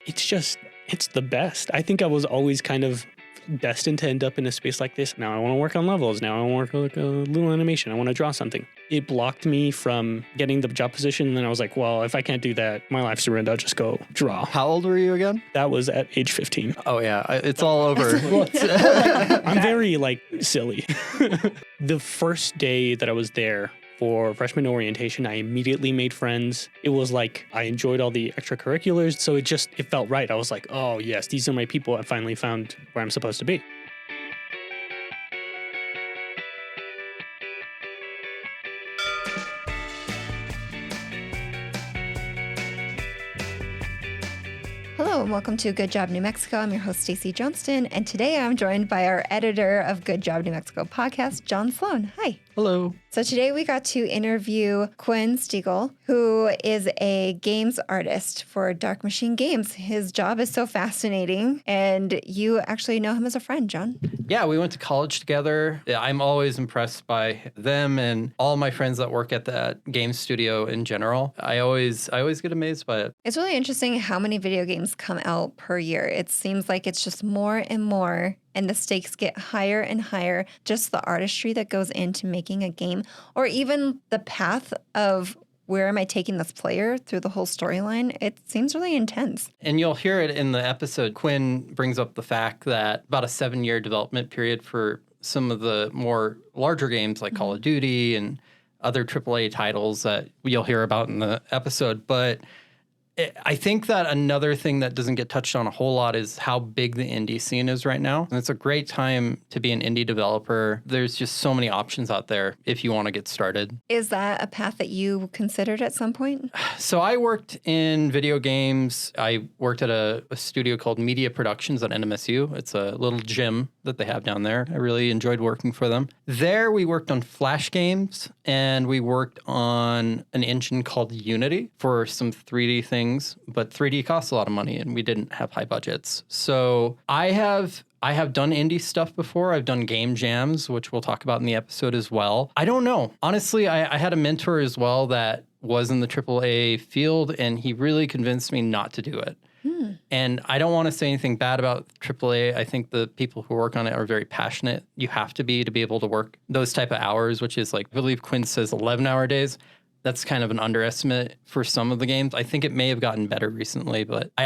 it's the best. I think I was always kind of destined to end up in a space like this. Now I want to work on levels. Now I want to work on like a little animation. I want to draw something. It blocked me from getting the job position. And then I was like, well, if I can't do that, my life's ruined. I'll just go draw. How old were you again? That was at age 15. Oh, yeah. It's all over. I'm very like silly. The first day that I was there for freshman orientation, I immediately made friends. It was like I enjoyed all the extracurriculars, so it felt right. I was like, oh yes, these are my people. I finally found where I'm supposed to be. Hello and welcome to Good Job New Mexico. I'm your host, Stacy Johnston, and today I'm joined by our editor of Good Job New Mexico podcast, John Sloan. Hi. Hello. So today we got to interview Quinn Steagall, who is a games artist for Dark Machine Games. His job is so fascinating, and you actually know him as a friend, John. Yeah, we went to college together. I'm always impressed by them and all my friends that work at that game studio in general. I always get amazed by it. It's really interesting how many video games come out per year. It seems like it's just more and more, and the stakes get higher and higher. Just the artistry that goes into making a game, or even the path of where am I taking this player through the whole storyline, it seems really intense. And you'll hear it in the episode. Quinn brings up the fact that about a 7-year development period for some of the more larger games like Call of Duty and other AAA titles that you'll hear about in the episode. But I think that another thing that doesn't get touched on a whole lot is how big the indie scene is right now. And it's a great time to be an indie developer. There's just so many options out there if you want to get started. Is that a path that you considered at some point? So I worked in video games. I worked at a studio called Media Productions at NMSU. It's a little gym that they have down there. I really enjoyed working for them. There we worked on Flash games, and we worked on an engine called Unity for some 3D things. But 3D costs a lot of money, and we didn't have high budgets. So I have done indie stuff before. I've done game jams, which we'll talk about in the episode as well. I don't know. Honestly, I had a mentor as well that was in the AAA field, and he really convinced me not to do it. And I don't want to say anything bad about AAA. I think the people who work on it are very passionate. You have to be able to work those type of hours, which is like, I believe Quinn says 11-hour days. That's kind of an underestimate for some of the games. I think it may have gotten better recently, but I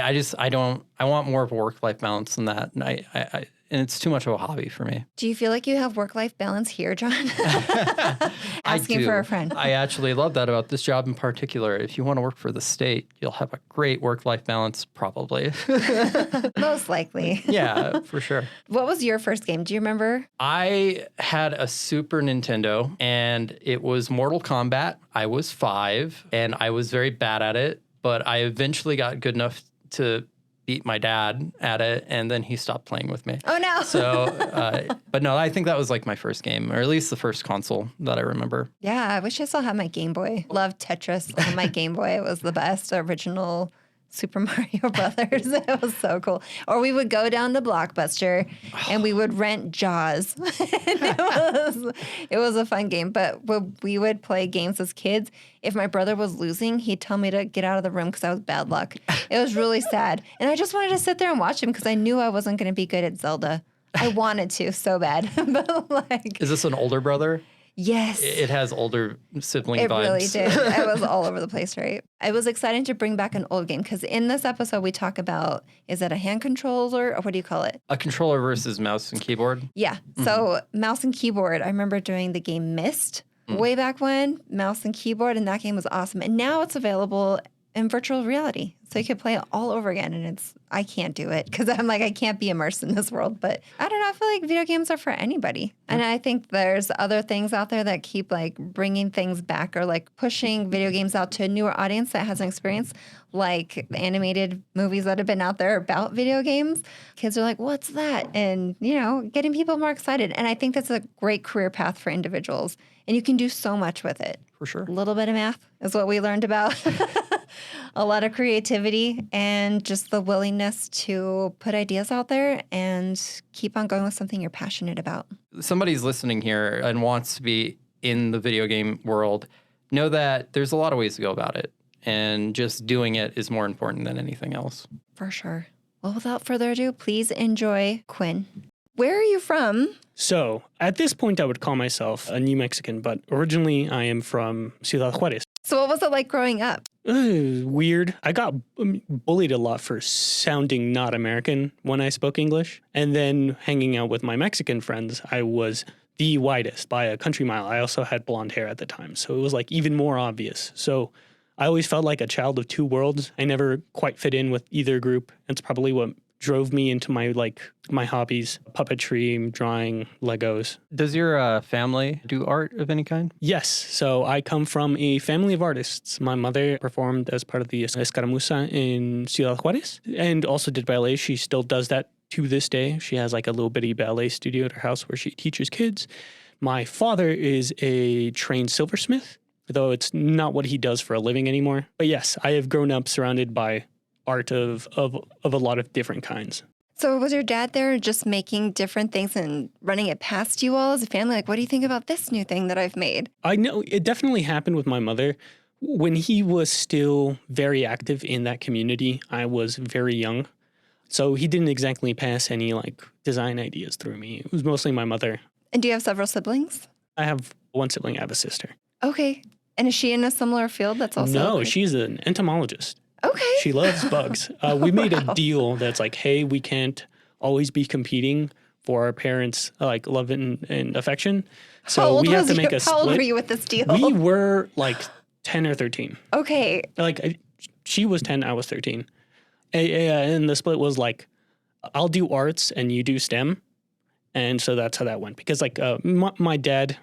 want more of a work-life balance than that. And and it's too much of a hobby for me. Do you feel like you have work-life balance here, John? Asking for a friend. I actually love that about this job in particular. If you want to work for the state, you'll have a great work-life balance, probably. Most likely. Yeah, for sure. What was your first game? Do you remember? I had a Super Nintendo, and it was Mortal Kombat. I was 5, and I was very bad at it, but I eventually got good enough to beat my dad at it, and then he stopped playing with me. Oh, no. So, but no, I think that was like my first game, or at least the first console that I remember. Yeah, I wish I still had my Game Boy. Loved Tetris on my Game Boy. It was the best original Super Mario Brothers. It was so cool. Or we would go down to Blockbuster and we would rent Jaws. It was a fun game. But when we would play games as kids, if my brother was losing, he'd tell me to get out of the room because I was bad luck. It was really sad. And I just wanted to sit there and watch him because I knew I wasn't going to be good at Zelda. I wanted to so bad. But like, is this an older brother? Yes. It has older sibling it vibes. It really did. I was all over the place, right? It was exciting to bring back an old game because in this episode we talk about, is it a hand controller or what do you call it? A controller versus mouse and keyboard? Yeah. Mm-hmm. So mouse and keyboard, I remember doing the game Myst way back when, mouse and keyboard, and that game was awesome. And now it's available in virtual reality. So you could play it all over again. And I can't do it because I'm like, I can't be immersed in this world. But I don't know. I feel like video games are for anybody. And I think there's other things out there that keep like bringing things back or like pushing video games out to a newer audience that hasn't experienced, like the animated movies that have been out there about video games. Kids are like, what's that? And, getting people more excited. And I think that's a great career path for individuals. And you can do so much with it. For sure. A little bit of math is what we learned about. A lot of creativity and just the willingness to put ideas out there and keep on going with something you're passionate about. Somebody's listening here and wants to be in the video game world. Know that there's a lot of ways to go about it. and just doing it is more important than anything else. For sure. Well, without further ado, please enjoy Quinn. Where are you from? So at this point, I would call myself a New Mexican, but originally I am from Ciudad Juarez. So what was it like growing up? Weird. I got bullied a lot for sounding not American when I spoke English. And then hanging out with my Mexican friends, I was the whitest by a country mile. I also had blonde hair at the time, so it was like even more obvious. So I always felt like a child of two worlds. I never quite fit in with either group. That's probably what drove me into my hobbies: puppetry, drawing, Legos. Does your family do art of any kind? Yes. So I come from a family of artists. My mother performed as part of the Escaramuza in Ciudad Juarez and also did ballet. She still does that to this day. She has like a little bitty ballet studio at her house where she teaches kids. My father is a trained silversmith, though it's not what he does for a living anymore. But yes, I have grown up surrounded by art of a lot of different kinds. So was your dad there just making different things and running it past you all as a family? Like, what do you think about this new thing that I've made? I know it definitely happened with my mother. When he was still very active in that community, I was very young. So he didn't exactly pass any like design ideas through me. It was mostly my mother. And do you have several siblings? I have one sibling. I have a sister. Okay. And is she in a similar field that's also... No, she's an entomologist. Okay. She loves bugs. We made a deal that's like, hey, we can't always be competing for our parents' like love and affection. So we have to make a split. How old were you with this deal? We were like 10 or 13. Okay. Like she was 10, I was 13. And the split was like, I'll do arts and you do STEM. And so that's how that went. Because like my dad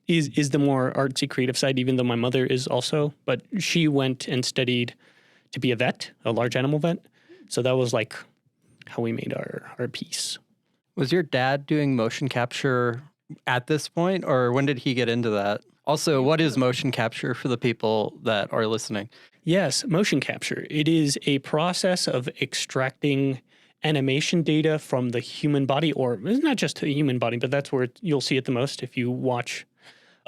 is the more artsy creative side, even though my mother is also. But she went and studied to be a vet, a large animal vet. So that was like how we made our piece. Was your dad doing motion capture at this point, or when did he get into that? Also, what is motion capture for the people that are listening? Yes, motion capture. It is a process of extracting animation data from the human body, or it's not just the human body, but that's where you'll see it the most if you watch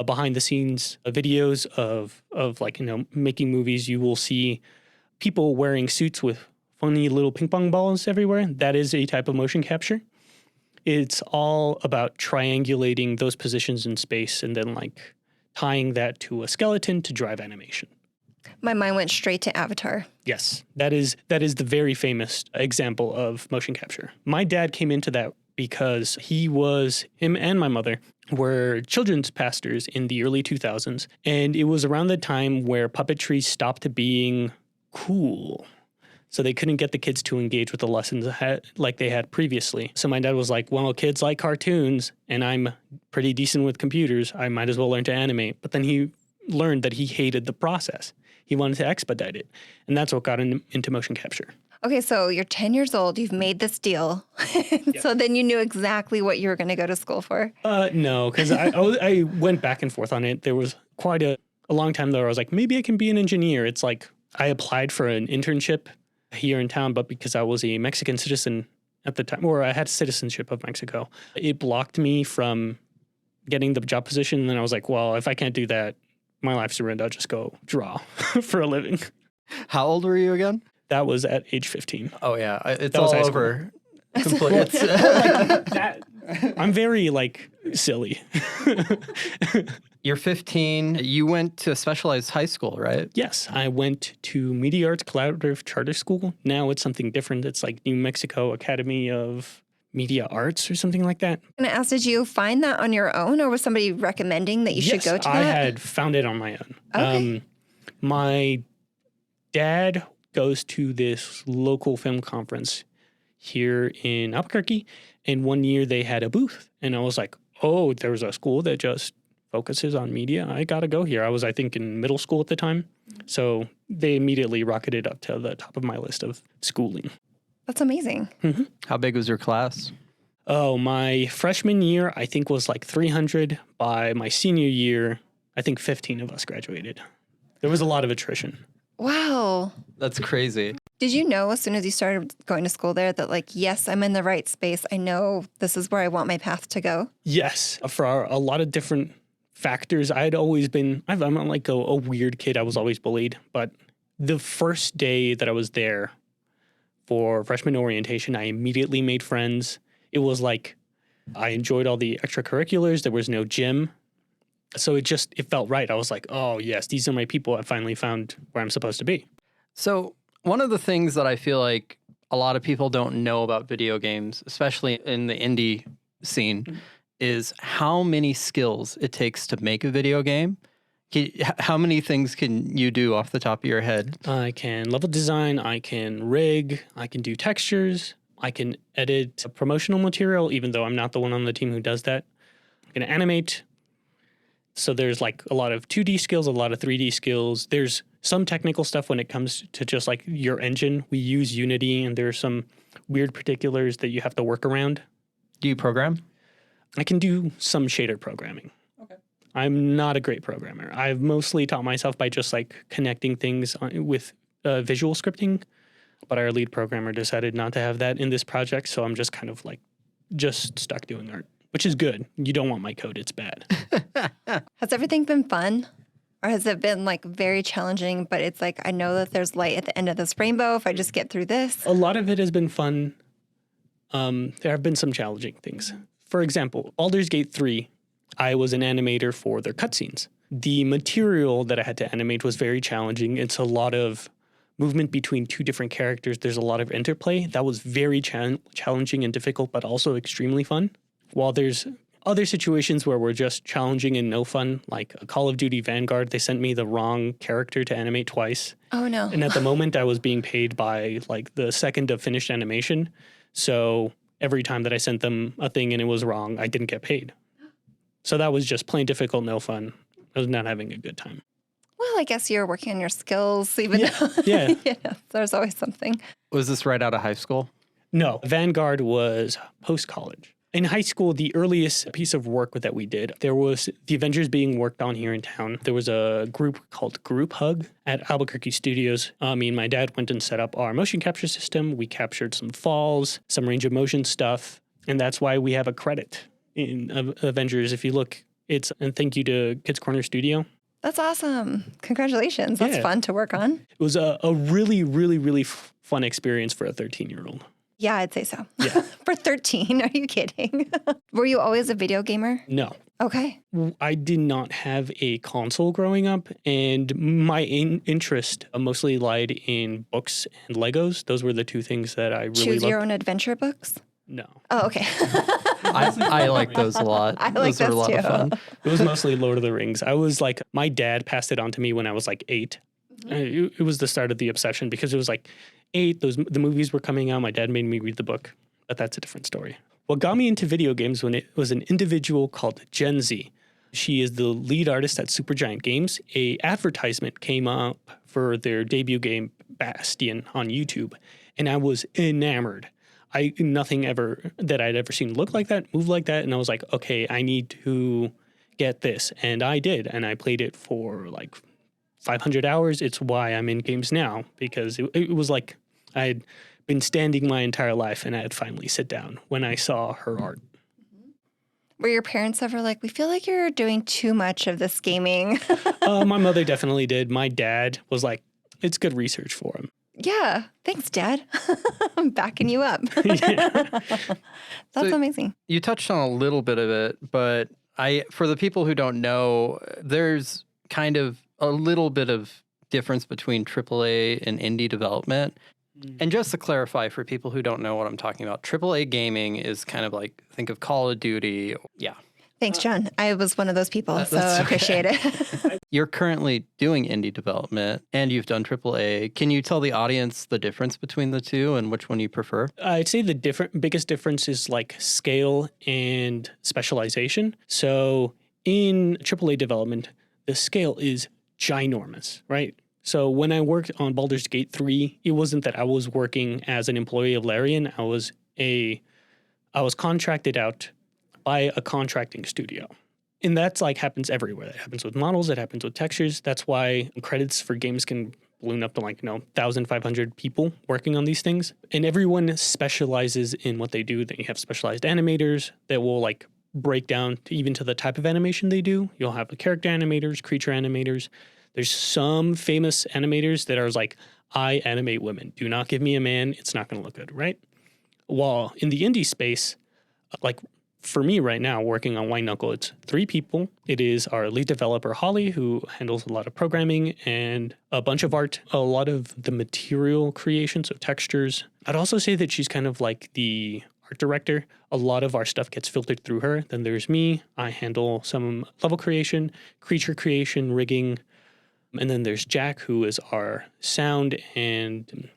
behind the scenes videos of like, making movies. You will see people wearing suits with funny little ping pong balls everywhere. That is a type of motion capture. It's all about triangulating those positions in space and then like tying that to a skeleton to drive animation. My mind went straight to Avatar. Yes, that is the very famous example of motion capture. My dad came into that because him and my mother were children's pastors in the early 2000s. And it was around the time where puppetry stopped being cool. So they couldn't get the kids to engage with the lessons like they had previously. So my dad was like, well, kids like cartoons and I'm pretty decent with computers. I might as well learn to animate. But then he learned that he hated the process. He wanted to expedite it. And that's what got him into motion capture. Okay, so you're 10 years old. You've made this deal. So then you knew exactly what you were going to go to school for. No, because I went back and forth on it. There was quite a long time though. I was like, maybe I can be an engineer. It's like I applied for an internship here in town, but because I was a Mexican citizen at the time, or I had citizenship of Mexico, it blocked me from getting the job position. And then I was like, well, if I can't do that, my life's ruined. I'll just go draw for a living. How old were you again? That was at age 15. Oh, yeah. It's That was all high over. I'm very, like, silly. You're 15. You went to a specialized high school, right? Yes, I went to Media Arts Collaborative Charter School. Now it's something different. It's like New Mexico Academy of Media Arts or something like that. And I asked, did you find that on your own, or was somebody recommending that you should go to that? I had found it on my own. Okay. My dad goes to this local film conference here in Albuquerque, and one year they had a booth, and I was like, oh, there's a school that just focuses on media. I gotta go here. I was, I think, in middle school at the time, so they immediately rocketed up to the top of my list of schooling. That's amazing. Mm-hmm. How big was your class? Oh, my freshman year, I think, was like 300. By my senior year, I think 15 of us graduated. There was a lot of attrition. Wow. That's crazy. Did you know as soon as you started going to school there that, like, yes, I'm in the right space. I know this is where I want my path to go? Yes. For a lot of different factors, I'm like a weird kid. I was always bullied, but The first day that I was there for freshman orientation, I immediately made friends. It was like I enjoyed all the extracurriculars. There was no gym. So it felt right. I was like, oh, yes, these are my people. I finally found where I'm supposed to be. So one of the things that I feel like a lot of people don't know about video games, especially in the indie scene, is how many skills it takes to make a video game. How many things can you do off the top of your head? I can level design. I can rig. I can do textures. I can edit promotional material, even though I'm not the one on the team who does that. I can animate. So there's like a lot of 2D skills, a lot of 3D skills. There's some technical stuff when it comes to just like your engine. We use Unity, and there's some weird particulars that you have to work around. Do you program? I can do some shader programming. Okay. I'm not a great programmer. I've mostly taught myself by just like connecting things with visual scripting, but our lead programmer decided not to have that in this project, so I'm just kind of like just stuck doing art, which is good. You don't want my code. It's bad. Has everything been fun? Or has it been like very challenging, but it's like, I know that there's light at the end of this rainbow if I just get through this? A lot of it has been fun. There have been some challenging things. For example, Baldur's Gate 3, I was an animator for their cutscenes. The material that I had to animate was very challenging. It's a lot of movement between two different characters. There's a lot of interplay. That was very challenging and difficult, but also extremely fun. While there's other situations where we're just challenging and no fun, like a Call of Duty Vanguard, they sent me the wrong character to animate twice. Oh, no. And at the moment, I was being paid by like the second of finished animation. So every time that I sent them a thing and it was wrong, I didn't get paid. So that was just plain difficult, no fun. I was not having a good time. Well, I guess you're working on your skills, even though Yeah. there's always something. Was this right out of high school? No, Vanguard was post-college. In high school, the earliest piece of work that we did, there was the Avengers being worked on here in town. There was a group called Group Hug at Albuquerque Studios. Me and my dad went and set up our motion capture system. We captured some falls, some range of motion stuff, and that's why we have a credit in Avengers. If you look, it's and thank you to Kids Corner Studio. That's awesome. Congratulations. That's fun to work on. It was a really, really, really fun experience for a 13-year-old. Yeah, I'd say so. Yeah. For 13, are you kidding? Were you always a video gamer? No. Okay. I did not have a console growing up, and my interest mostly lied in books and Legos. Those were the two things that I really Choose loved. your own adventure books? No. Oh, okay. I like those a lot. I like those are a lot of fun. It was mostly Lord of the Rings. I was like, my dad passed it on to me when I was like 8. It was the start of the obsession because it was like 8. The movies were coming out. My dad made me read the book, but that's a different story. What got me into video games when it was an individual called Gen Z. She is the lead artist at Supergiant Games. A advertisement came up for their debut game Bastion on YouTube, and I was enamored. Nothing ever that I'd ever seen look like that, move like that, and I was like, okay, I need to get this, and I did, and I played it for like 500 hours. It's why I'm in games now, because it was like I had been standing my entire life, and I had finally sit down when I saw her art. Were your parents ever like, we feel like you're doing too much of this gaming? My mother definitely did. My dad was like, it's good research for him. Yeah. Thanks, Dad. I'm backing you up. That's amazing. You touched on a little bit of it, but for the people who don't know, there's kind of a little bit of difference between AAA and indie development. And just to clarify for people who don't know what I'm talking about, AAA gaming is kind of like, think of Call of Duty. Yeah. Thanks, John. I was one of those people, so I appreciate it. You're currently doing indie development and you've done AAA. Can you tell the audience the difference between the two and which one you prefer? I'd say the biggest difference is like scale and specialization. So in AAA development, the scale is ginormous, right? So when I worked on Baldur's Gate 3, it wasn't that I was working as an employee of Larian. I was contracted out by a contracting studio. And that's like happens everywhere. That happens with models, it happens with textures. That's why credits for games can balloon up to 1,500 people working on these things. And everyone specializes in what they do. Then you have specialized animators that will like break down to even to the type of animation they do. You'll have the character animators, creature animators. There's some famous animators that are like, I animate women. Do not give me a man. It's not going to look good, right? While in the indie space, like for me right now, working on White Knuckle, it's 3 people. It is our lead developer, Holly, who handles a lot of programming and a bunch of art, a lot of the material creation, so textures. I'd also say that she's kind of like the art director. A lot of our stuff gets filtered through her. Then there's me. I handle some level creation, creature creation, rigging. And then there's Jack, who is our sound and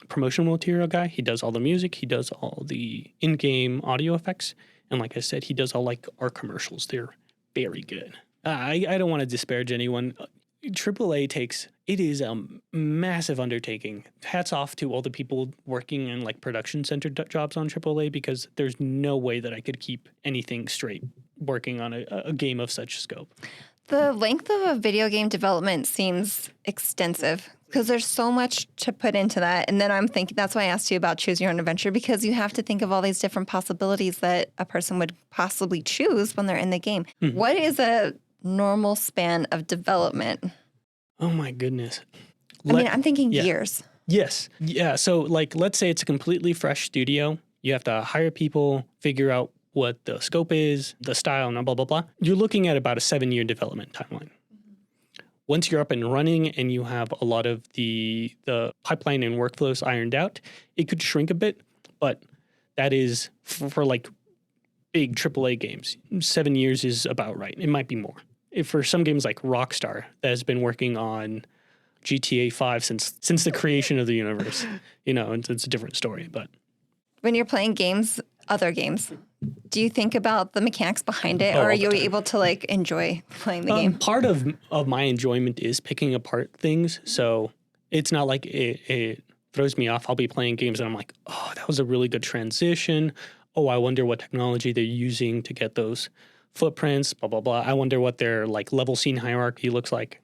promotional material guy. He does all the music. He does all the in-game audio effects. And like I said, he does all like our commercials. They're very good. I don't want to disparage anyone. AAA it is a massive undertaking. Hats off to all the people working in like production center jobs on AAA, because there's no way that I could keep anything straight working on a game of such scope. The length of a video game development seems extensive because there's so much to put into that. And then I'm thinking, that's why I asked you about choose your own adventure, because you have to think of all these different possibilities that a person would possibly choose when they're in the game. Mm-hmm. What is a normal span of development? Oh my goodness. I'm thinking years. Yes. Yeah. So like, let's say it's a completely fresh studio. You have to hire people, figure out what the scope is, the style, and blah, blah, blah. You're looking at about a 7-year development timeline. Once you're up and running and you have a lot of the pipeline and workflows ironed out, it could shrink a bit, but that is for like big AAA games. 7 years is about right. It might be more. If for some games like Rockstar that has been working on GTA 5 since the creation of the universe, it's a different story. But when you're playing games, other games, do you think about the mechanics behind it, or are you able to like enjoy playing the game? Part of my enjoyment is picking apart things. So it's not like it throws me off. I'll be playing games and I'm like, oh, that was a really good transition. Oh, I wonder what technology they're using to get those footprints, blah, blah, blah. I wonder what their like level scene hierarchy looks like.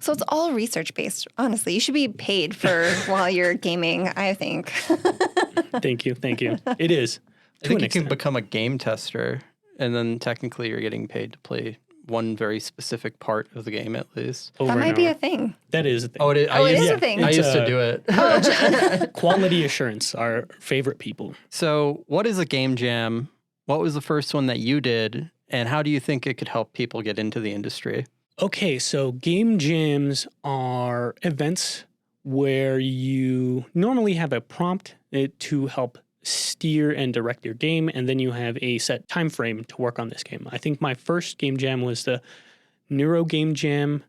So it's all research based. Honestly, you should be paid for while you're gaming, I think. Thank you. It is. I think you can become a game tester, and then technically you're getting paid to play one very specific part of the game at least. That might be a thing. That is a thing. Oh, it is a thing. I used to do it. Quality assurance, our favorite people. So what is a game jam? What was the first one that you did, and how do you think it could help people get into the industry? Okay, so game jams are events where you normally have a prompt to help steer and direct your game, and then you have a set time frame to work on this game. I think my first game jam was the Neuro Game Jam,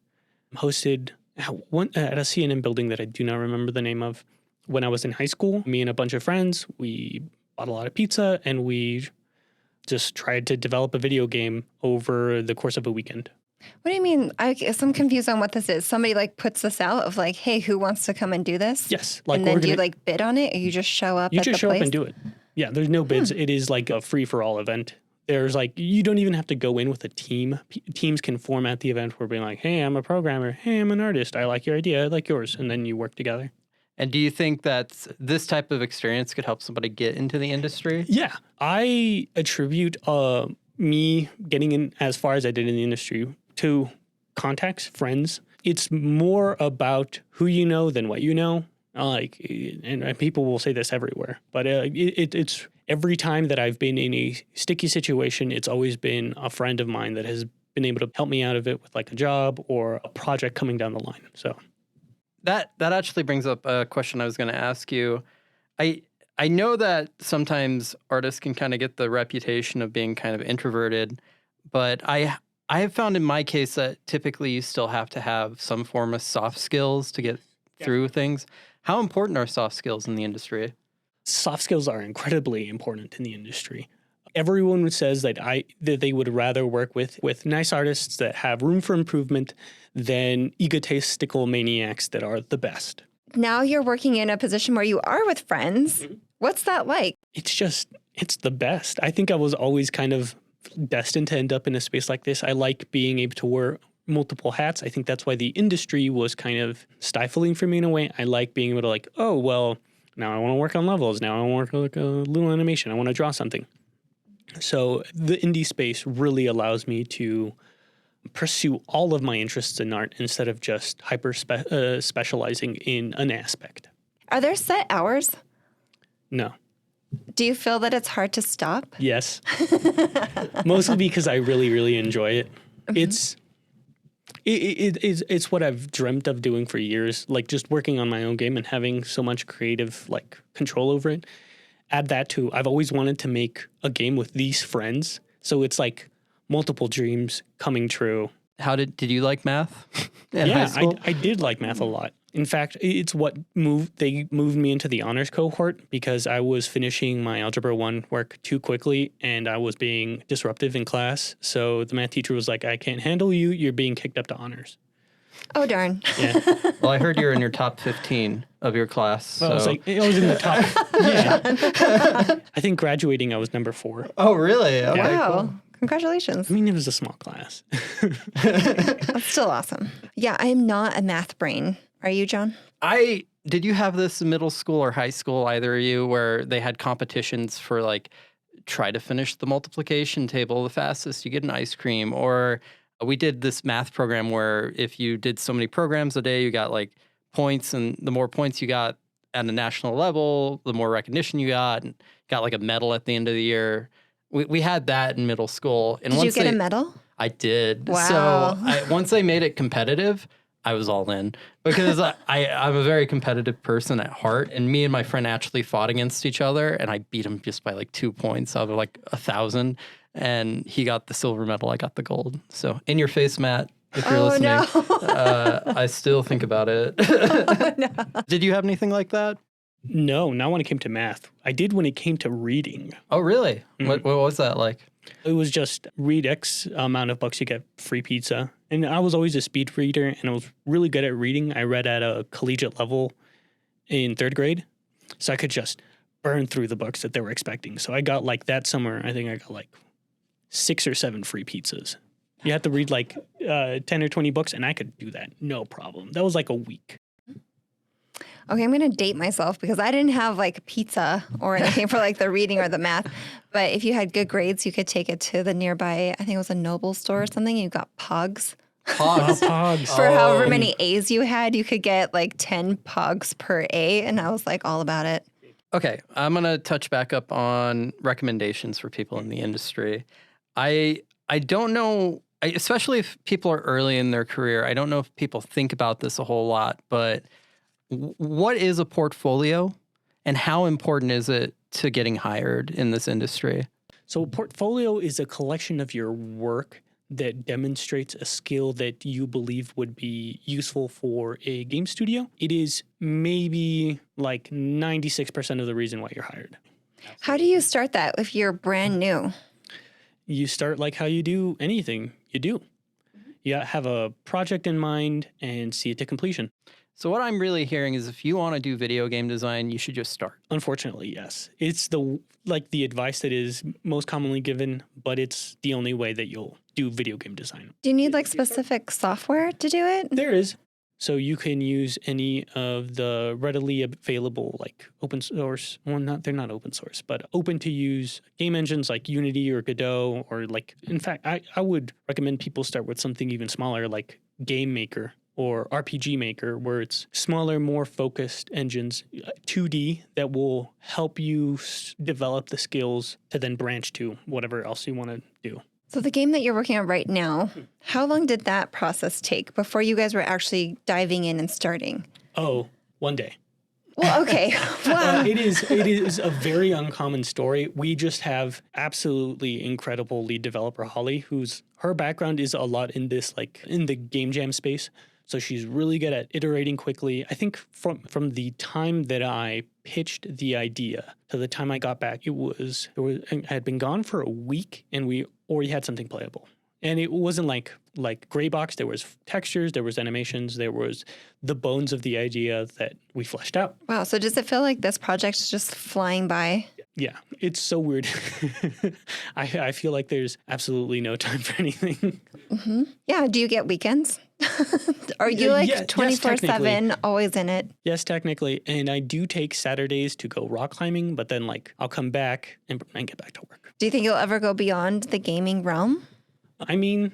hosted at a CNN building that I do not remember the name of. When I was in high school, me and a bunch of friends, we bought a lot of pizza, and we just tried to develop a video game over the course of a weekend. What do you mean? I guess I'm confused on what this is. Somebody like puts this out of like, hey, who wants to come and do this? Yes. And then do you like bid on it, or you just show up? You just show up and do it. Yeah, there's no bids. It is like a free-for-all event. There's like, you don't even have to go in with a team. Teams can format the event where being like, hey, I'm a programmer. Hey, I'm an artist. I like your idea. I like yours. And then you work together. And do you think that this type of experience could help somebody get into the industry? Yeah. I attribute me getting in as far as I did in the industry to contacts, friends. It's more about who you know than what you know. And people will say this everywhere, but it's every time that I've been in a sticky situation, it's always been a friend of mine that has been able to help me out of it with like a job or a project coming down the line. So that actually brings up a question I was going to ask you. I know that sometimes artists can kind of get the reputation of being kind of introverted, but I have found in my case that typically you still have to have some form of soft skills to get through things. How important are soft skills in the industry? Soft skills are incredibly important in the industry. Everyone says that they would rather work with nice artists that have room for improvement than egotistical maniacs that are the best. Now you're working in a position where you are with friends. Mm-hmm. What's that like? It's the best. I think I was always kind of destined to end up in a space like this. I like being able to wear multiple hats. I think that's why the industry was kind of stifling for me in a way. I like being able to like, oh, well, now I want to work on levels. Now I want to work on like a little animation. I want to draw something. So the indie space really allows me to pursue all of my interests in art instead of just specializing in an aspect. Are there set hours? No. Do you feel that it's hard to stop? Yes. Mostly because I really, really enjoy it. It's what I've dreamt of doing for years, like just working on my own game and having so much creative like control over it. Add that to I've always wanted to make a game with these friends. So it's like multiple dreams coming true. How did you like math in high Yeah, school? I did like math a lot. In fact, it's what moved me into the honors cohort because I was finishing my Algebra 1 work too quickly and I was being disruptive in class. So the math teacher was like, I can't handle you. You're being kicked up to honors. Oh, darn. Yeah. Well, I heard you're in your top 15 of your class. Well, So. I was in the top. Yeah. I think graduating, I was number 4. Oh, really? Okay, Wow. cool. Congratulations. I mean, it was a small class. That's still awesome. Yeah, I am not a math brain. Are you, John? Did you have this in middle school or high school, either of you, where they had competitions for like, try to finish the multiplication table the fastest, you get an ice cream? Or we did this math program where if you did so many programs a day, you got like points, and the more points you got at a national level, the more recognition you got, and got like a medal at the end of the year. We had that in middle school. And Did you once get a medal? I did. Wow. So once they made it competitive, I was all in because I'm a very competitive person at heart. And me and my friend actually fought against each other, and I beat him just by like 2 points out of like 1,000. And he got the silver medal, I got the gold. So in your face, Matt, if you're listening, I still think about it. Oh, no. Did you have anything like that? No, not when it came to math. I did when it came to reading. Oh, really? What was that like? It was just read X amount of books, you get free pizza. And I was always a speed reader, and I was really good at reading. I read at a collegiate level in 3rd grade, so I could just burn through the books that they were expecting. So I got like that summer, I think I got like 6 or 7 free pizzas. You have to read like 10 or 20 books, and I could do that, no problem. That was like a week. Okay, I'm going to date myself because I didn't have like pizza or anything for like the reading or the math. But if you had good grades, you could take it to the nearby, I think it was a Noble store or something. You got Pogs. Pogs. Pogs. For however many A's you had, you could get like 10 Pogs per A. And I was like all about it. Okay, I'm going to touch back up on recommendations for people in the industry. I don't know, especially if people are early in their career, I don't know if people think about this a whole lot, but what is a portfolio and how important is it to getting hired in this industry? So a portfolio is a collection of your work that demonstrates a skill that you believe would be useful for a game studio. It is maybe like 96% of the reason why you're hired. How do you start that if you're brand new? You start like how you do anything you do. You have a project in mind and see it to completion. So what I'm really hearing is if you want to do video game design, you should just start. Unfortunately, yes. It's the advice that is most commonly given, but it's the only way that you'll do video game design. Do you need like specific software to do it? There is. So you can use any of the readily available like open source, well, they're not open source, but open to use game engines like Unity or Godot, or like, in fact, I would recommend people start with something even smaller like Game Maker or RPG Maker, where it's smaller, more focused engines, 2D, that will help you develop the skills to then branch to whatever else you want to do. So the game that you're working on right now, how long did that process take before you guys were actually diving in and starting? Oh, one day. Well, okay. Wow. It is a very uncommon story. We just have absolutely incredible lead developer, Holly, her background is a lot in this, like in the game jam space. So she's really good at iterating quickly. I think from the time that I pitched the idea to the time I got back, I had been gone for a week and we already had something playable. And it wasn't like gray box. There was textures, there was animations, there was the bones of the idea that we fleshed out. Wow. So does it feel like this project's just flying by? Yeah, it's so weird. I feel like there's absolutely no time for anything. Mm-hmm. Yeah. Do you get weekends? Are you like 24/7 always in it? Yes, technically. And I do take Saturdays to go rock climbing, but then like I'll come back and get back to work. Do you think you'll ever go beyond the gaming realm? I mean,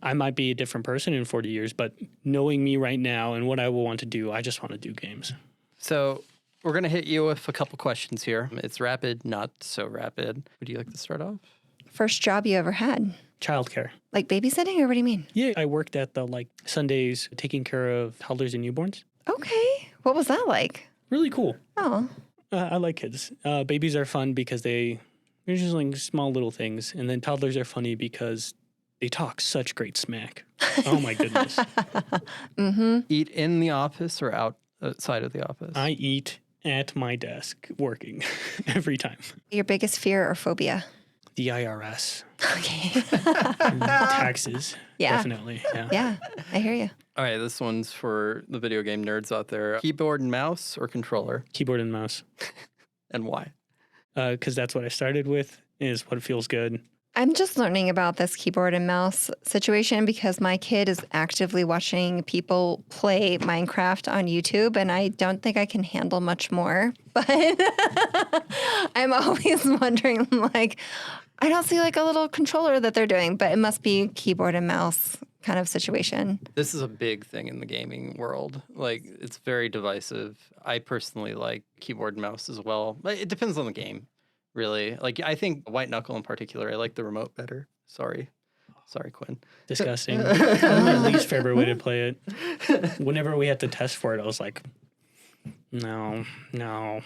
I might be a different person in 40 years, but knowing me right now and what I will want to do, I just want to do games. So we're going to hit you with a couple questions here. It's rapid, not so rapid. Would you like to start off? First job you ever had? Childcare. Like babysitting, or what do you mean? Yeah, I worked at the Sundays taking care of toddlers and newborns. Okay. What was that like? Really cool. Oh. I like kids. Babies are fun because they're just like small little things. And then toddlers are funny because they talk such great smack. Oh my goodness. Eat in the office or outside of the office? I eat at my desk working every time. Your biggest fear or phobia? The IRS. Okay. Taxes. Yeah. Definitely. Yeah. Yeah, I hear you. All right, this one's for the video game nerds out there. Keyboard and mouse or controller? Keyboard and mouse. And why? Because that's what I started with, is what feels good. I'm just learning about this keyboard and mouse situation because my kid is actively watching people play Minecraft on YouTube, and I don't think I can handle much more. But I'm always wondering, like, I don't see like a little controller that they're doing, but it must be keyboard and mouse kind of situation. This is a big thing in the gaming world. Like, it's very divisive. I personally like keyboard and mouse as well. But it depends on the game, really. Like, I think White Knuckle in particular, I like the remote better. Sorry, Quinn. Disgusting. My least favorite way to play it. Whenever we had to test for it, I was like, no. Do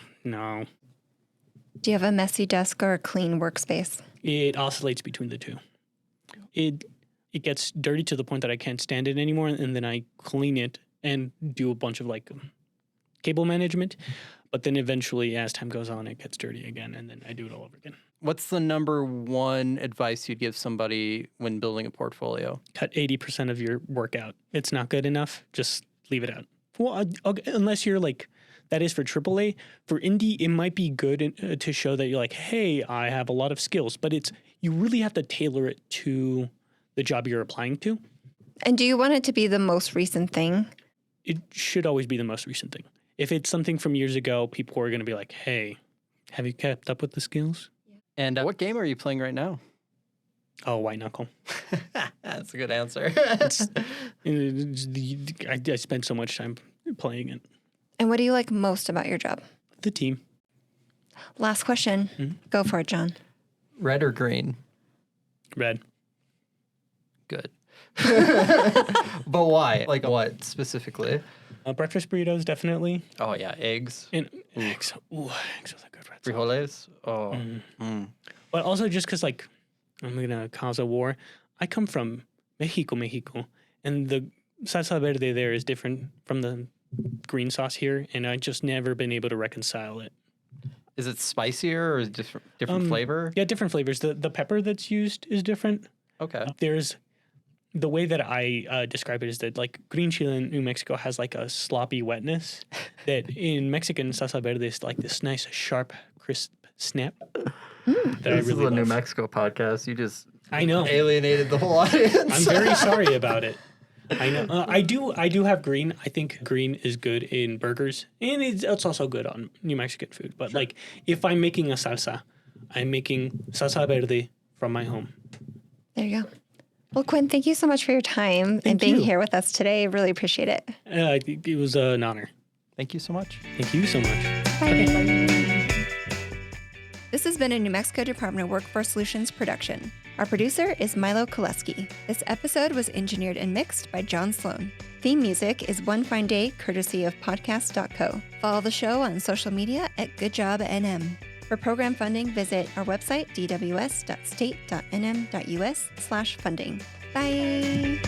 you have a messy desk or a clean workspace? It oscillates between the two. It gets dirty to the point that I can't stand it anymore, and then I clean it and do a bunch of like cable management. But then eventually, as time goes on, it gets dirty again, and then I do it all over again. What's the number one advice you'd give somebody when building a portfolio? Cut 80% of your work out. It's not good enough. Just leave it out. Well, unless you're like, that is for AAA. For indie, it might be good to show that you're like, hey, I have a lot of skills. But you really have to tailor it to the job you're applying to. And do you want it to be the most recent thing? It should always be the most recent thing. If it's something from years ago, people are going to be like, hey, have you kept up with the skills? And what game are you playing right now? Oh, White Knuckle. That's a good answer. I spent so much time playing it. And what do you like most about your job? The team. Last question. Go for it, John. Red or green? Red. Good. But why? Like what specifically? Breakfast burritos, definitely. Oh, yeah. Eggs. And eggs. Ooh, eggs are good. Red sauce. Frijoles. Oh. But also just because, like, I'm going to cause a war. I come from Mexico, and the salsa verde there is different from the green sauce here, and I've just never been able to reconcile it. Is it spicier or is it different flavor? Yeah, different flavors. The pepper that's used is different. Okay. There's the way that I describe it is that like green chile in New Mexico has like a sloppy wetness that in Mexican salsa verde is like this nice sharp crisp snap. That I really love. New Mexico podcast. You just I know alienated the whole audience. I'm very sorry about it. I know. I do have green. I think green is good in burgers, and it's also good on New Mexican food. But like, if I'm making a salsa, I'm making salsa verde from my home. There you go. Well, Quinn, thank you so much for your time and being here with us today. Really appreciate it. It was an honor. Thank you so much. Thank you so much. Bye. This has been a New Mexico Department of Workforce Solutions production. Our producer is Milo Koleski. This episode was engineered and mixed by John Sloan. Theme music is One Fine Day, courtesy of podcast.co. Follow the show on social media at GoodJobNM. For program funding, visit our website, dws.state.nm.us/funding. Bye.